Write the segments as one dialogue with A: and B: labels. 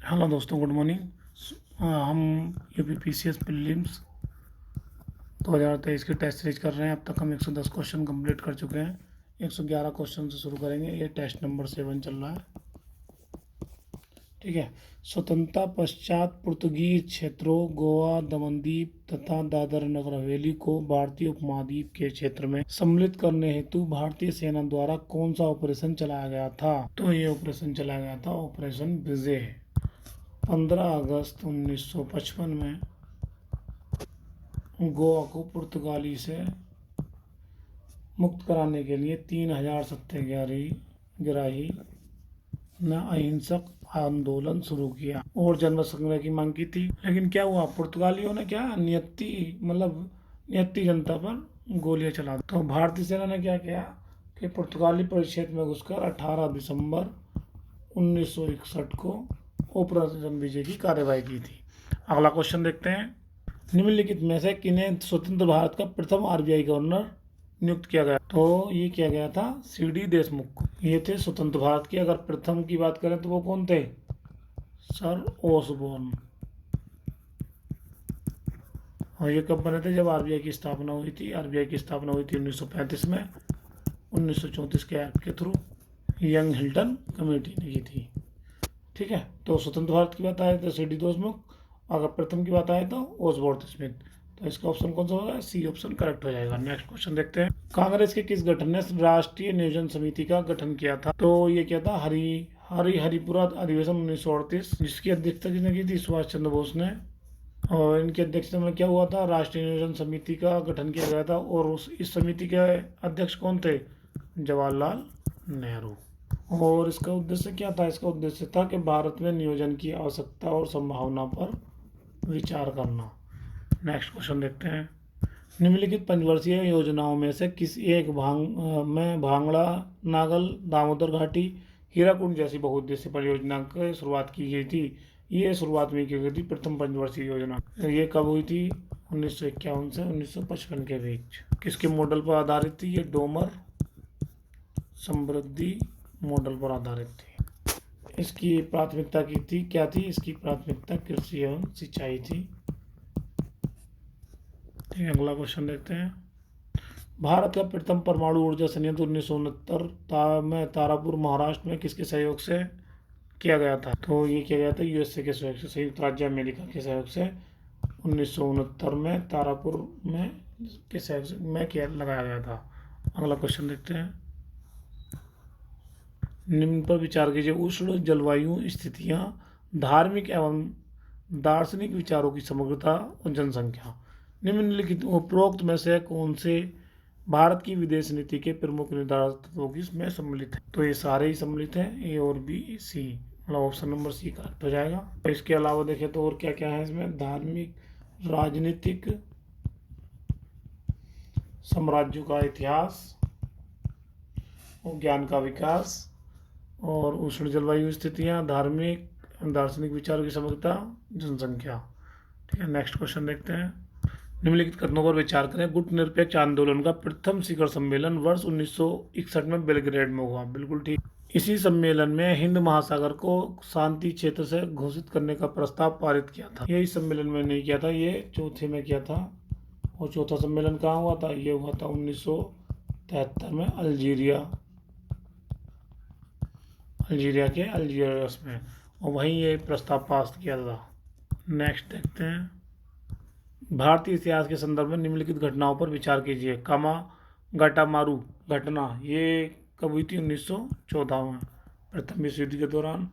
A: Hello दोस्तों, good morning. हम UP PCS prelims 2023 की टेस्ट सीरीज कर रहे हैं। अब तक हम 110 क्वेश्चन कंप्लीट कर चुके हैं। 111 क्वेश्चन से शुरू करेंगे। ये टेस्ट नंबर 7 चल रहा है। ठीक है। स्वतंत्रता पश्चात पुर्तगीज क्षेत्रों गोवा, दमनदीप तथा दादर नगर हवेली को भारतीय उपमहाद्वीप के क्षेत्र में सम्मिलित करने हेतु भारतीय सेना द्वारा कौन सा ऑपरेशन चलाया गया था? तो ये ऑपरेशन चलाया गया था ऑपरेशन विजय। 15 अगस्त 1955 में गोवा को पुर्तगाली से मुक्त कराने के लिए 3000 सत्याग्रही ने अहिंसक आंदोलन शुरू किया और जनमत संग्रह की मांग की थी। लेकिन क्या हुआ, पुर्तगालियों ने क्या नियति जनता पर गोलियां चला दी। तो भारतीय सेना ने क्या किया कि पुर्तगाली परिक्षेत्र में घुसकर 18 दिसंबर 1961 को ऑपरेशन विजय की कार्यवाही की थी। अगला क्वेश्चन देखते हैं। निम्नलिखित में से किन्हें स्वतंत्र भारत का प्रथम आरबीआई गवर्नर नियुक्त किया गया? तो ये किया गया था सीडी देशमुख। ये थे स्वतंत्र भारत के। अगर प्रथम की बात करें तो वो कौन थे? Sir Osborne. और ये कब बने थे? जब आरबीआई की स्थापना हुई थी। आरबीआई की स्थापना हुई थी 1935 में। 1934 के एक्ट के थ्रू यंग हिल्टन कमेटी ने की थी। ठीक है। तो स्वतंत्र भारत की बात आए तो सीडी देशमुख, अगर प्रथम की बात आए तो ओसबोर्न स्मिथ। तो इसका ऑप्शन कौन सा होगा? सी ऑप्शन करेक्ट हो जाएगा। नेक्स्ट क्वेश्चन देखते हैं। कांग्रेस के किस गठन ने राष्ट्रीय नियोजन समिति का गठन किया था? तो ये क्या था? हरिपुरा अधिवेशन 1938, जिसकी अध्यक्षता किसने की थी? सुभाष चंद्र बोस ने। और इनकी अध्यक्षता में क्या हुआ था? राष्ट्रीय नियोजन समिति का गठन किया गया था। और इस समिति के अध्यक्ष कौन थे? जवाहरलाल नेहरू। और इसका उद्देश्य क्या था? इसका उद्देश्य था कि भारत में नियोजन की आवश्यकता और संभावना पर विचार करना। नेक्स्ट क्वेश्चन देखते हैं। निम्नलिखित पंचवर्षीय योजनाओं में से किस एक में भांगड़ा, नागल, दामोदर घाटी, हीराकुंड जैसी बहुउद्देशीय परियोजना की शुरुआत की गई थी? ये शुरुआत में की गई थी प्रथम पंचवर्षीय योजना। ये कब हुई थी? 1951 से 1955 के बीच। किसके मॉडल पर आधारित थी? ये डोमर समृद्धि मॉडल पर आधारित थी। इसकी प्राथमिकता की थी क्या थी? इसकी प्राथमिकता कृषि एवं सिंचाई थी। ठीक है। अगला क्वेश्चन देखते हैं। भारत का प्रथम परमाणु ऊर्जा संयंत्र 1969 में तारापुर महाराष्ट्र में किसके सहयोग से किया गया था? तो ये किया गया था यूएसए के सहयोग से, संयुक्त राज्य अमेरिका के सहयोग से 1969 में तारापुर में के सहयोग से लगाया गया था। अगला क्वेश्चन देखते हैं। निम्न पर विचार कीजिए। उष्ण जलवायु स्थितियाँ, धार्मिक एवं दार्शनिक विचारों की समग्रता और जनसंख्या। निम्नलिखित उपरोक्त में से कौन से भारत की विदेश नीति के प्रमुख निर्धारक तत्वों की इसमें सम्मिलित है? तो ये सारे ही सम्मिलित हैं, ए और बी सी। मतलब ऑप्शन नंबर सी करेक्ट हो जाएगा। और इसके अलावा देखें तो और क्या क्या है इसमें? धार्मिक, राजनीतिक, साम्राज्यों का इतिहास और ज्ञान का विकास, और उष्ण जलवायु स्थितियाँ, धार्मिक दार्शनिक विचारों की समग्रता, जनसंख्या। ठीक है। नेक्स्ट क्वेश्चन देखते हैं। निम्नलिखित कथनों पर विचार करें। गुट निरपेक्ष आंदोलन का प्रथम शिखर सम्मेलन वर्ष 1961 में बेलग्रेड में हुआ। बिल्कुल ठीक। इसी सम्मेलन में हिंद महासागर को शांति क्षेत्र से घोषित करने का प्रस्ताव पारित किया था। ये इस सम्मेलन में नहीं किया था, ये चौथे में किया था। और चौथा सम्मेलन कहाँ हुआ था? ये हुआ था 1973 में अल्जीरिया के अल्जीरियस में, और वहीं ये प्रस्ताव पास किया था। नेक्स्ट देखते हैं। भारतीय इतिहास के संदर्भ में निम्नलिखित घटनाओं पर विचार कीजिए। कामागाटामारू घटना ये कब हुई थी? 1914 में, प्रथम विश्व युद्ध के दौरान।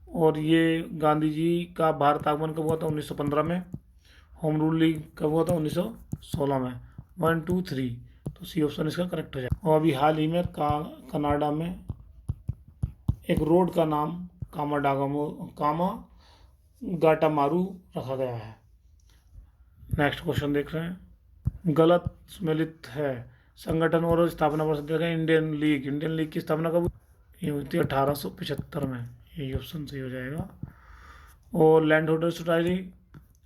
A: और ये गांधी जी का भारत आगमन कब हुआ था? 1915 में। होम रूलिंग कब हुआ था? 1916 में। 1, 2, 3। तो सी ऑप्शन इसका करेक्ट हो जाएगा। और अभी हाल ही में कनाडा में एक रोड का नाम कामागाटामारू रखा गया है। नेक्स्ट क्वेश्चन देख रहे हैं। गलत सम्मिलित है। संगठन और स्थापना वर्ष देखें। इंडियन लीग की स्थापना कब ये हुई थी? 1875 में। यही ऑप्शन सही हो जाएगा। और लैंड होल्डर सोसाइटी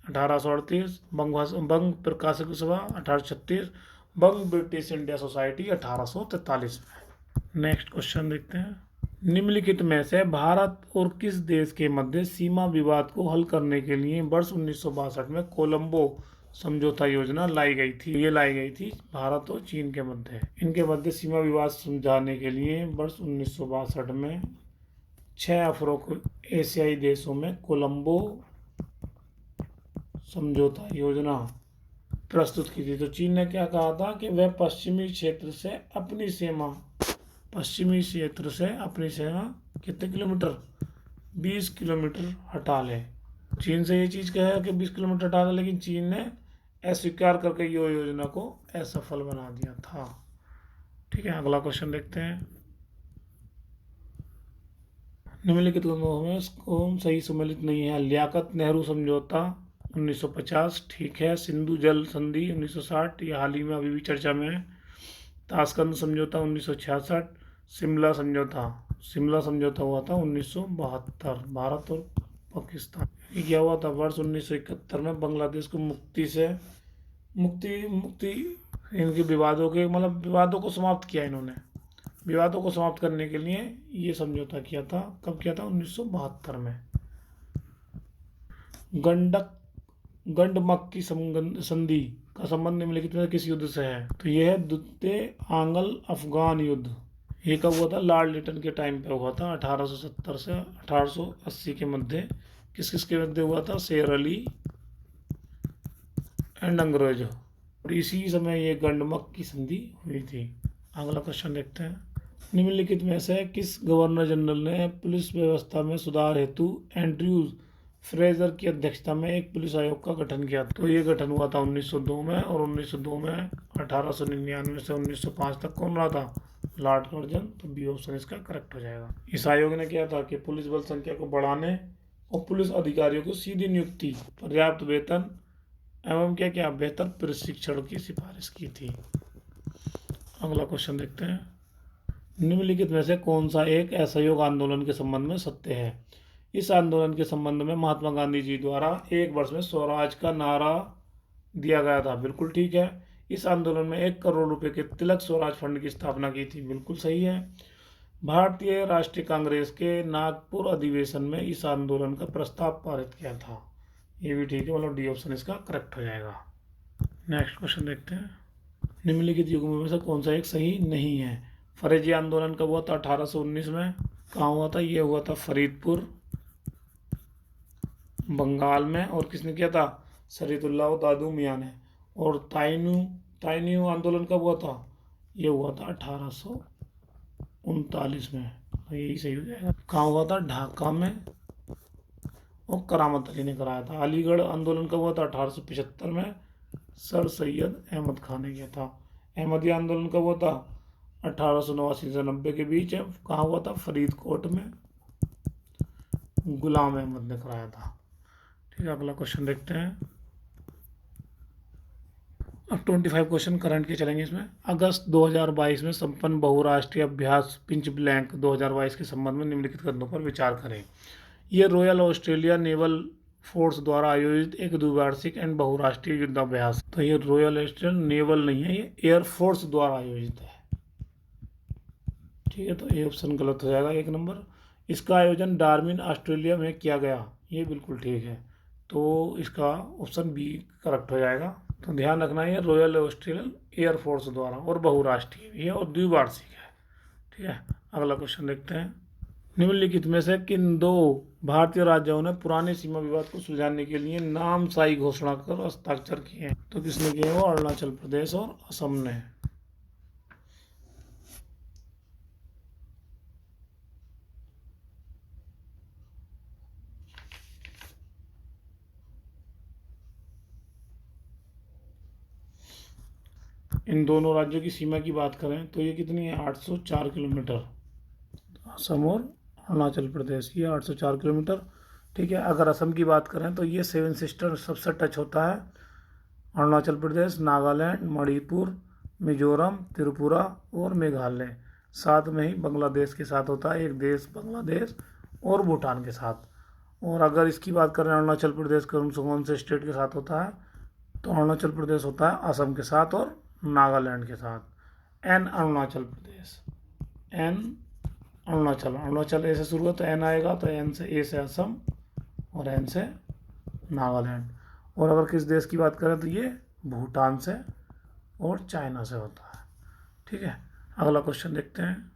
A: 1838, बंग प्रकाशक सभा 1836, बंग ब्रिटिश इंडिया सोसाइटी 1843 में। नेक्स्ट क्वेश्चन देखते हैं। निम्नलिखित में से भारत और किस देश के मध्य सीमा विवाद को हल करने के लिए वर्ष 1962 में कोलंबो समझौता योजना लाई गई थी? ये लाई गई थी भारत और चीन के मध्य। इनके मध्य सीमा विवाद सुलझाने के लिए वर्ष 1962 में 6 अफ्रीकी एशियाई देशों में कोलंबो समझौता योजना प्रस्तुत की थी। तो चीन ने क्या कहा था कि वह पश्चिमी क्षेत्र से अपनी सीमा कितने किलोमीटर, 20 किलोमीटर हटा ले। चीन से ये चीज़ कहा कि 20 किलोमीटर हटा ले, लेकिन चीन ने अस्वीकार करके ये योजना को असफल बना दिया था। ठीक है, अगला क्वेश्चन देखते हैं। निम्नलिखित में कौन सही सम्मिलित नहीं है? लियाकत नेहरू समझौता 1950 ठीक है। सिंधु जल संधि 1960, ये हाल ही में अभी भी चर्चा में है। ताशकंद समझौता 1966। शिमला समझौता हुआ था 1972, भारत और पाकिस्तान। ये क्या हुआ था? वर्ष 1971 में बांग्लादेश को मुक्ति इनके विवादों को समाप्त किया इन्होंने। विवादों को समाप्त करने के लिए ये समझौता किया था। कब किया था? 1972 में। गंडमक्की संधि का संबंध निम्नलिखित में किस युद्ध से है? तो यह है द्वितीय आंग्ल अफगान युद्ध। ये कब हुआ था? लॉर्ड लिटन के टाइम पे हुआ था, 1870 से 1880 के मध्य। किस किस के मध्य हुआ था? शेर अली एंड अंग्रेज। और इसी समय ये गंडमक्की संधि हुई थी। अगला क्वेश्चन देखते हैं। निम्नलिखित में से किस गवर्नर जनरल ने पुलिस व्यवस्था में सुधार हेतु एंड्रयूज फ्रेजर की अध्यक्षता में एक पुलिस आयोग का गठन किया? तो ये गठन हुआ था 1902 में। और 1902 में 1899 से 1905 तक कौन रहा था? Lord Curzon. तो बी ऑप्शन इसका करेक्ट हो जाएगा। इस आयोग ने किया था कि पुलिस बल संख्या को बढ़ाने और पुलिस अधिकारियों को सीधी नियुक्ति, पर्याप्त वेतन एवं क्या बेहतर प्रशिक्षण की सिफारिश की थी। अगला क्वेश्चन देखते हैं। निम्नलिखित में से कौन सा एक असहयोग आंदोलन के संबंध में सत्य है? इस आंदोलन के संबंध में महात्मा गांधी जी द्वारा एक वर्ष में स्वराज का नारा दिया गया था। बिल्कुल ठीक है। इस आंदोलन में 1 करोड़ रुपए के तिलक स्वराज फंड की स्थापना की थी। बिल्कुल सही है। भारतीय राष्ट्रीय कांग्रेस के नागपुर अधिवेशन में इस आंदोलन का प्रस्ताव पारित किया था। ये भी ठीक है, मतलब डी ऑप्शन इसका करेक्ट हो जाएगा। नेक्स्ट क्वेश्चन देखते हैं। निम्नलिखित युग्मों में से कौन सा एक सही नहीं है? फरेजी आंदोलन कब हुआ था? 1819 में। कहाँ हुआ था? ये हुआ था फरीदपुर, बंगाल में। और किसने किया था? शरीफुल्लाह दादू मियाँ ने। और ताइनू आंदोलन कब हुआ था? ये हुआ था 1839 में। यही सही हो जाएगा। कहाँ हुआ था? ढाका में। और करामत अली ने कराया था। अलीगढ़ आंदोलन कब हुआ था? 1875 में। सर सैयद अहमद खान ने किया था। अहमदिया आंदोलन कब हुआ था? 1889 से 90 के बीच है। कहाँ हुआ था? फरीदकोट में। गुलाम अहमद ने कराया था। ठीक है, अगला क्वेश्चन देखते हैं। अब 25 क्वेश्चन करंट के चलेंगे इसमें। अगस्त 2022 में संपन्न बहुराष्ट्रीय अभ्यास पिंच ब्लैंक 2022 के संबंध में निम्नलिखित कदमों पर विचार करें। यह रॉयल ऑस्ट्रेलिया नेवल फोर्स द्वारा आयोजित एक द्विवार्षिक एंड बहुराष्ट्रीय युद्धाभ्यास। तो ये रॉयल ऑस्ट्रेलियन नेवल नहीं है, ये एयर फोर्स द्वारा आयोजित है। ठीक है, तो ए ऑप्शन गलत हो जाएगा 1 नंबर। इसका आयोजन डार्विन ऑस्ट्रेलिया में किया गया। ये बिल्कुल ठीक है, तो इसका ऑप्शन बी करेक्ट हो जाएगा। तो ध्यान रखना है, रॉयल ऑस्ट्रेलियन एयर फोर्स द्वारा और बहुराष्ट्रीय भी है और द्विवार्षिक है। ठीक है, अगला क्वेश्चन देखते हैं। निम्नलिखित में से किन 2 भारतीय राज्यों ने पुराने सीमा विवाद को सुलझाने के लिए नामसाई घोषणा कर हस्ताक्षर किए हैं? तो किसने किए? वो अरुणाचल प्रदेश और असम ने। इन दोनों राज्यों की सीमा की बात करें तो ये कितनी है? 804 किलोमीटर। असम और अरुणाचल प्रदेश, ये 804 किलोमीटर। ठीक है, अगर असम की बात करें तो ये 7 सिस्टर सबसे टच होता है। अरुणाचल प्रदेश, नागालैंड, मणिपुर, मिजोरम, त्रिपुरा और मेघालय। साथ में ही बांग्लादेश के साथ होता है, एक देश बांग्लादेश और भूटान के साथ। और अगर इसकी बात करें अरुणाचल प्रदेश कौन से स्टेट के साथ होता है, तो अरुणाचल प्रदेश होता है असम के साथ और नागालैंड के साथ। एन अरुणाचल प्रदेश, एन अरुणाचल, अरुणाचल ए से शुरू हो तो एन आएगा, तो एन से ए से असम और एन से नागालैंड। और अगर किस देश की बात करें तो ये भूटान से और चाइना से होता है। ठीक है, अगला क्वेश्चन देखते हैं।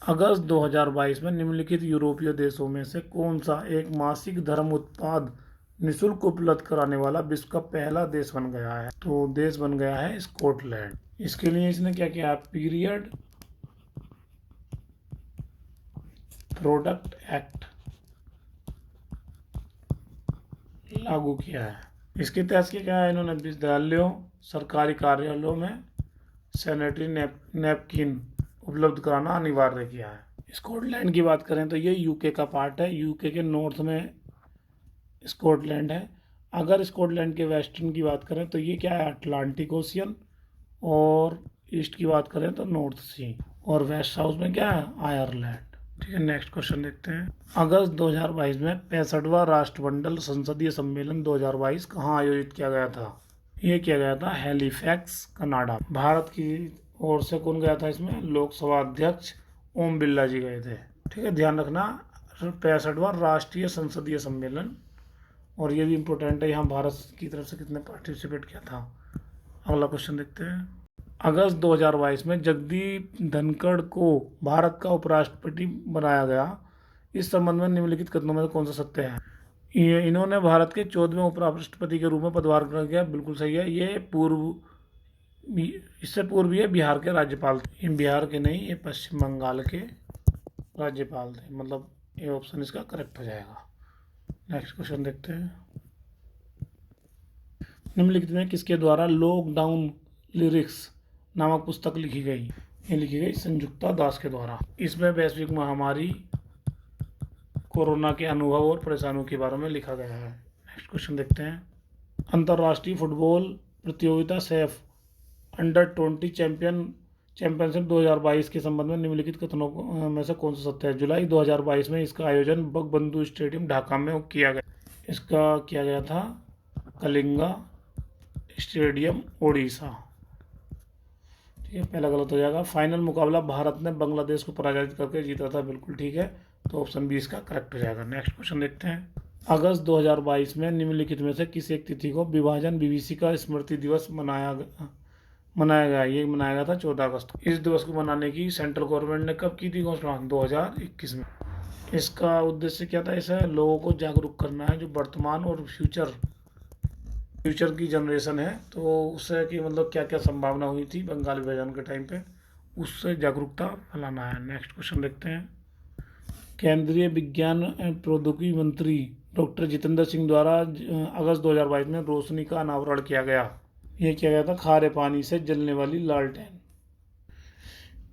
A: अगस्त 2022 में निम्नलिखित यूरोपीय देशों में से कौन सा एक मासिक धर्म उत्पाद निःशुल्क उपलब्ध कराने वाला विश्व का पहला देश बन गया है? तो देश बन गया है स्कॉटलैंड। इसके लिए इसने क्या किया? पीरियड प्रोडक्ट एक्ट लागू किया है। इसके तहत क्या है, इन्होंने विद्यालयों, सरकारी कार्यालयों में सैनिटरी नैपकिन उपलब्ध कराना अनिवार्य किया है। स्कॉटलैंड की बात करें तो ये यूके का पार्ट है, यूके के नॉर्थ में स्कॉटलैंड है। अगर स्कॉटलैंड के वेस्टर्न की बात करें तो ये क्या है? Atlantic ocean. और ईस्ट की बात करें तो नॉर्थ सी। और वेस्ट साउथ में क्या है? आयरलैंड। ठीक है, नेक्स्ट क्वेश्चन देखते हैं। अगस्त 2022 में 65वां राष्ट्रमंडल संसदीय सम्मेलन 2022 कहाँ आयोजित किया गया था? ये किया गया था हैलिफैक्स, कनाडा। भारत की ओर से कौन गया था इसमें? लोकसभा अध्यक्ष ओम बिरला जी गए थे। ठीक है, ध्यान रखना 65वां राष्ट्रीय संसदीय सम्मेलन। और ये भी इम्पोर्टेंट है, यहाँ भारत की तरफ से कितने पार्टिसिपेट किया था। अगला क्वेश्चन देखते हैं। अगस्त 2022 में जगदीप धनखड़ को भारत का उपराष्ट्रपति बनाया गया। इस संबंध में निम्नलिखित कथनों में से कौन सा सत्य है? ये इन्होंने भारत के 14वें उपराष्ट्रपति के रूप में पदभार ग्रहण किया। बिल्कुल सही है। इससे पूर्व ये बिहार के राज्यपाल थे। बिहार के नहीं, ये पश्चिम बंगाल के राज्यपाल थे। मतलब ये ऑप्शन इसका करेक्ट हो जाएगा। नेक्स्ट क्वेश्चन देखते हैं। निम्नलिखित में किसके द्वारा लॉकडाउन लिरिक्स नामक पुस्तक लिखी गई? ये लिखी गई संयुक्ता दास के द्वारा। इसमें वैश्विक महामारी कोरोना के अनुभव और परेशानियों के बारे में लिखा गया है। नेक्स्ट क्वेश्चन देखते हैं। अंतर्राष्ट्रीय फुटबॉल प्रतियोगिता सैफ अंडर-20 चैंपियनशिप 2022 के संबंध में निम्नलिखित कथनों में से कौन सा सत्य है? जुलाई 2022 में इसका आयोजन बंगबंधु स्टेडियम ढाका में किया गया। इसका किया गया था कलिंगा स्टेडियम, ओडिशा। ठीक है, पहला गलत हो जाएगा। फाइनल मुकाबला भारत ने बांग्लादेश को पराजित करके जीता था। बिल्कुल ठीक है, तो ऑप्शन 20 का करेक्ट हो जाएगा। नेक्स्ट क्वेश्चन देखते हैं। अगस्त 2022 में निम्नलिखित में से किस एक तिथि को विभाजन विभीषिका का स्मृति दिवस मनाया गया? ये मनाया गया था 14 अगस्त। इस दिवस को मनाने की सेंट्रल गवर्नमेंट ने कब की थी घोषणा? 2021 में। इसका उद्देश्य क्या था? इसे लोगों को जागरूक करना है, जो वर्तमान और फ्यूचर की जनरेशन है, तो उससे कि मतलब क्या क्या संभावना हुई थी बंगाल विभाजन के टाइम पे, उससे जागरूकता फैलाना है। नेक्स्ट क्वेश्चन देखते हैं। केंद्रीय विज्ञान एवं प्रौद्योगिकी मंत्री डॉक्टर जितेंद्र सिंह द्वारा अगस्त 2022 में रोशनी का अनावरण किया गया। ये किया गया था खारे पानी से जलने वाली लालटेन।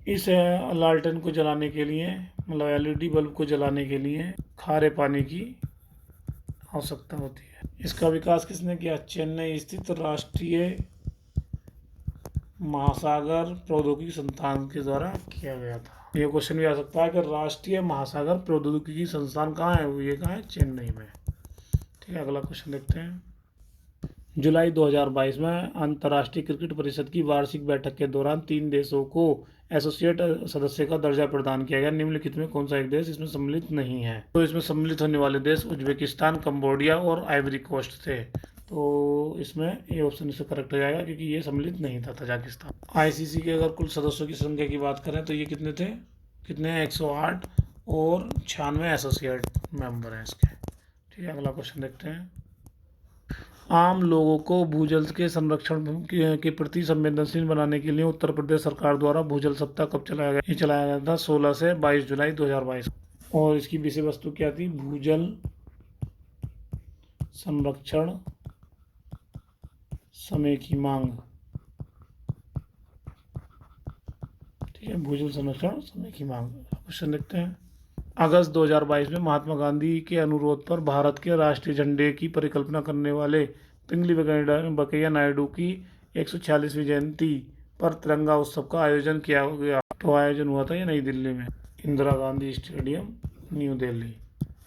A: इस लालटेन को जलाने के लिए, मतलब एलईडी बल्ब को जलाने के लिए खारे पानी की आवश्यकता होती है। इसका विकास किसने किया? चेन्नई स्थित राष्ट्रीय महासागर प्रौद्योगिकी संस्थान के द्वारा किया गया था। ये क्वेश्चन भी आ सकता है कि राष्ट्रीय महासागर प्रौद्योगिकी संस्थान कहाँ है? ये कहाँ है? चेन्नई में। ठीक है, अगला क्वेश्चन देखते हैं। जुलाई 2022 में अंतर्राष्ट्रीय क्रिकेट परिषद की वार्षिक बैठक के दौरान 3 देशों को एसोसिएट सदस्य का दर्जा प्रदान किया गया। निम्नलिखित में कौन सा एक देश इसमें सम्मिलित नहीं है? तो इसमें सम्मिलित होने वाले देश उज्बेकिस्तान, कंबोडिया और आइवरी कोस्ट थे। तो इसमें ये ऑप्शन इससे करेक्ट हो जाएगा, क्योंकि ये सम्मिलित नहीं था तजाकिस्तान। आईसीसी के अगर कुल सदस्यों की संख्या की बात करें तो ये कितने थे? 108 और 96 एसोसिएट मेंबर हैं इसके। ठीक है, अगला क्वेश्चन देखते हैं। आम लोगों को भूजल के संरक्षण के प्रति संवेदनशील बनाने के लिए उत्तर प्रदेश सरकार द्वारा भूजल सप्ताह कब चलाया गया? ये चलाया गया था 16 से 22 जुलाई 2022। और इसकी विषय वस्तु क्या थी? भूजल संरक्षण समय की मांग। ठीक है, भूजल संरक्षण समय की मांग। क्वेश्चन देखते हैं। अगस्त 2022 में महात्मा गांधी के अनुरोध पर भारत के राष्ट्रीय झंडे की परिकल्पना करने वाले पिंगली वेंकैया नायडू की 146वीं जयंती पर तिरंगा उत्सव का आयोजन किया गया। तो आयोजन हुआ था ये नई दिल्ली में, Indira Gandhi stadium, new Delhi.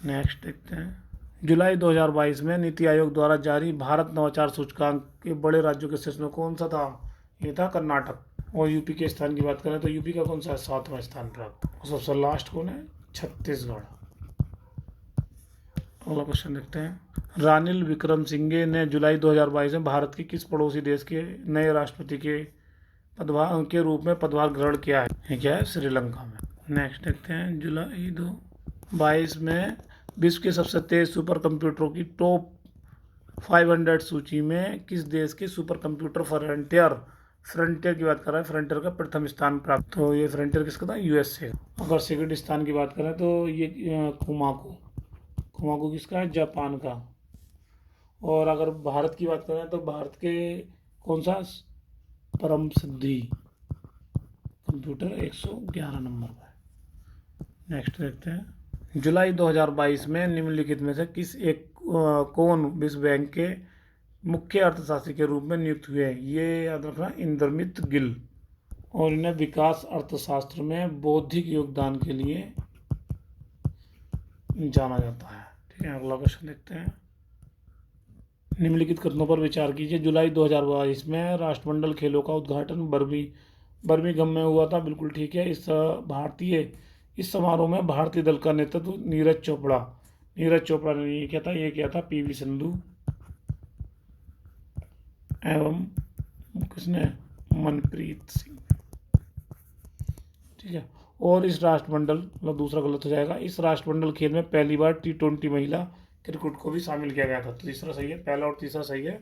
A: Next देखते हैं। जुलाई 2022 में नीति आयोग द्वारा जारी भारत नवाचार सूचकांक के बड़े राज्यों के शीर्ष में कौन सा था? ये था कर्नाटक। और यूपी के स्थान की बात करें तो यूपी का कौन सा है 7वां स्थान प्राप्त। और सबसे लास्ट कौन है छत्तीसगढ़। अगला क्वेश्चन देखते हैं। रानिल विक्रमसिंघे ने जुलाई 2022 में भारत के किस पड़ोसी देश के नए राष्ट्रपति के पदभार के रूप में पदभार ग्रहण किया है। ये क्या है श्रीलंका में। नेक्स्ट देखते हैं जुलाई 2022 में विश्व के सबसे तेज सुपर कंप्यूटरों की टॉप 500 सूची में किस देश के सुपर कंप्यूटर फ्रंटियर की बात कर रहा है, फ्रंटियर का प्रथम स्थान प्राप्त। तो ये फ्रंटियर किसका था यूएसए। अगर सेकंड स्थान की बात करें तो ये कुमाकू किसका है जापान का। और अगर भारत की बात करें तो भारत के कौन सा परम सिद्धि कंप्यूटर 111 नंबर पर। नेक्स्ट देखते हैं जुलाई 2022 में निम्नलिखित में से किस एक कौन विश्व बैंक के मुख्य अर्थशास्त्री के रूप में नियुक्त हुए। ये याद रखना इंद्रमित गिल। और इन्हें विकास अर्थशास्त्र में बौद्धिक योगदान के लिए जाना जाता है। ठीक है अगला क्वेश्चन देखते हैं। निम्नलिखित कथनों पर विचार कीजिए। जुलाई 2022 में राष्ट्रमंडल खेलों का उद्घाटन बर्मिंघम में हुआ था। बिल्कुल ठीक है। इस समारोह में भारतीय दल का नेतृत्व नीरज चोपड़ा ने ये किया था पीवी सिंधु एवं किसने मनप्रीत सिंह। ठीक है। और इस राष्ट्रमंडल मतलब दूसरा गलत हो जाएगा। इस राष्ट्रमंडल खेल में पहली बार T20 महिला क्रिकेट को भी शामिल किया गया था। तो तीसरा सही है, पहला और तीसरा सही है,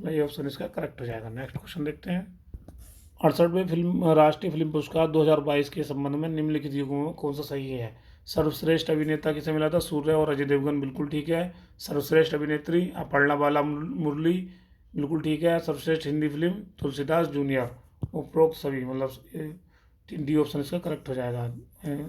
A: ये ऑप्शन इसका करेक्ट हो जाएगा। नेक्स्ट क्वेश्चन देखते हैं। 68वें राष्ट्रीय फिल्म पुरस्कार 2022 के संबंध में निम्नलिखित युगों में कौन सा सही है। सर्वश्रेष्ठ अभिनेता किसे मिला था सूर्य और अजय देवगन। बिल्कुल ठीक है। सर्वश्रेष्ठ अभिनेत्री अपर्णा बाला मुरली। बिल्कुल ठीक है। सर्वश्रेष्ठ हिंदी फिल्म तुलसीदास जूनियर। उपरोक्त सभी मतलब डी ऑप्शन इसका करेक्ट हो जाएगा।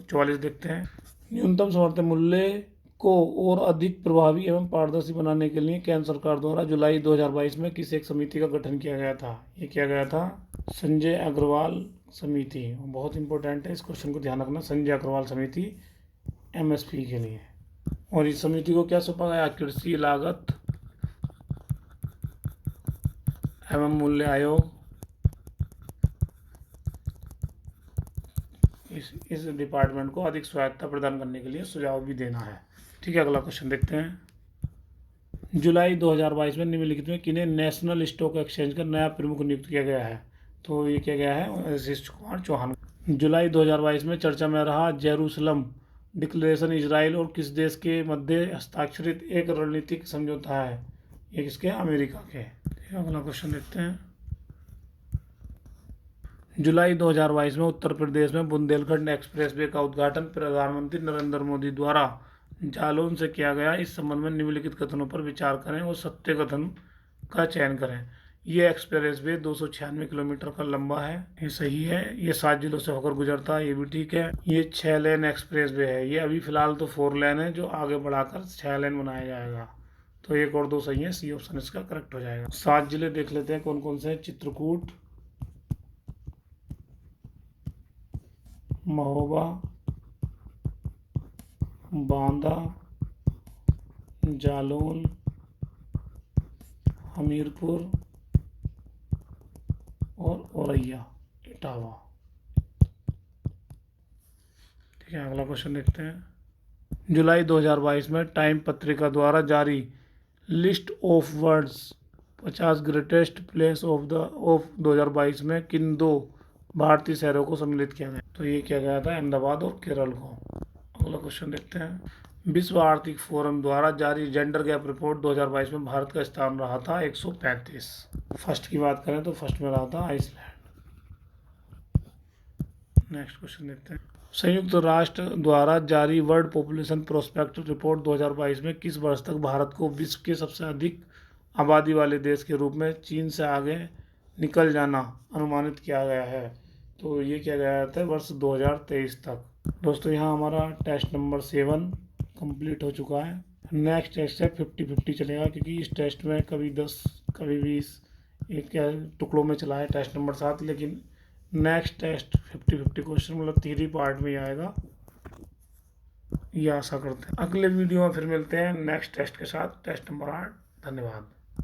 A: 44 देखते हैं। न्यूनतम समर्थन मूल्य को और अधिक प्रभावी एवं पारदर्शी बनाने के लिए केंद्र सरकार द्वारा जुलाई 2022 में किस एक समिति का गठन किया गया था। ये किया गया था संजय अग्रवाल समिति। बहुत इंपॉर्टेंट है, इस क्वेश्चन को ध्यान रखना। संजय अग्रवाल समिति MSP के लिए। और इस समिति को क्या सौंपा गया कृषि लागत एवं मूल्य आयोग। इस डिपार्टमेंट को अधिक स्वायत्तता प्रदान करने के लिए सुझाव भी देना है। ठीक है अगला क्वेश्चन देखते हैं। जुलाई 2022 में निम्नलिखित में किन्हें नेशनल स्टॉक एक्सचेंज का नया प्रमुख नियुक्त किया गया है। तो ये किया गया है आशीष कुमार चौहान। जुलाई 2022 में चर्चा में रहा जेरूसलम डिक्लेरेशन इजराइल और किस देश के मध्य हस्ताक्षरित एक रणनीतिक समझौता है। ये किसके अमेरिका के। ठीक है अगला क्वेश्चन देखते हैं। जुलाई 2022 में उत्तर प्रदेश में बुंदेलखंड एक्सप्रेसवे का उद्घाटन प्रधानमंत्री नरेंद्र मोदी द्वारा जालौन से किया गया। इस संबंध में निम्नलिखित कथनों पर विचार करें और सत्य कथन का चयन करें। ये एक्सप्रेसवे 296 किलोमीटर का लंबा है, ये सही है। ये 7 जिलों से होकर गुजरता है, ये भी ठीक है। ये 6 लेन एक्सप्रेसवे है। ये अभी फिलहाल तो 4 लेन है, जो आगे बढ़ाकर 6 लेन बनाया जाएगा। तो एक और 2 सही है, सी ऑप्शन इसका करेक्ट हो जाएगा। 7 जिले देख लेते हैं कौन कौन से हैं। चित्रकूट, महोबा, बांदा, जालौन, हमीरपुर और औरैया इटावा। ठीक है अगला क्वेश्चन देखते हैं। जुलाई 2022 में टाइम पत्रिका द्वारा जारी list of world's 50 greatest place of 2022 में किन 2 भारतीय शहरों को सम्मिलित किया गया। तो ये किया गया था अहमदाबाद और केरल को। अगला क्वेश्चन देखते हैं। विश्व आर्थिक फोरम द्वारा जारी जेंडर गैप रिपोर्ट 2022 में भारत का स्थान रहा था 135। फर्स्ट की बात करें तो फर्स्ट में रहा था आइसलैंड। नेक्स्ट क्वेश्चन देखते हैं। संयुक्त राष्ट्र द्वारा जारी वर्ल्ड पॉपुलेशन प्रोस्पेक्ट रिपोर्ट 2022 में किस वर्ष तक भारत को विश्व के सबसे अधिक आबादी वाले देश के रूप में चीन से आगे निकल जाना अनुमानित किया गया है। तो ये किया गया था वर्ष 2023 तक। दोस्तों यहाँ हमारा टेस्ट नंबर 7 कंप्लीट हो चुका है। नेक्स्ट टेस्ट है 50-50 चलेगा, क्योंकि इस टेस्ट में कभी 10 कभी 20 एक टुकड़ों में चला है टेस्ट नंबर 7। लेकिन नेक्स्ट टेस्ट 50-50 क्वेश्चन मतलब 3 पार्ट में आएगा, ये आशा करते हैं। अगले वीडियो में फिर मिलते हैं नेक्स्ट टेस्ट के साथ, टेस्ट नंबर 8। धन्यवाद।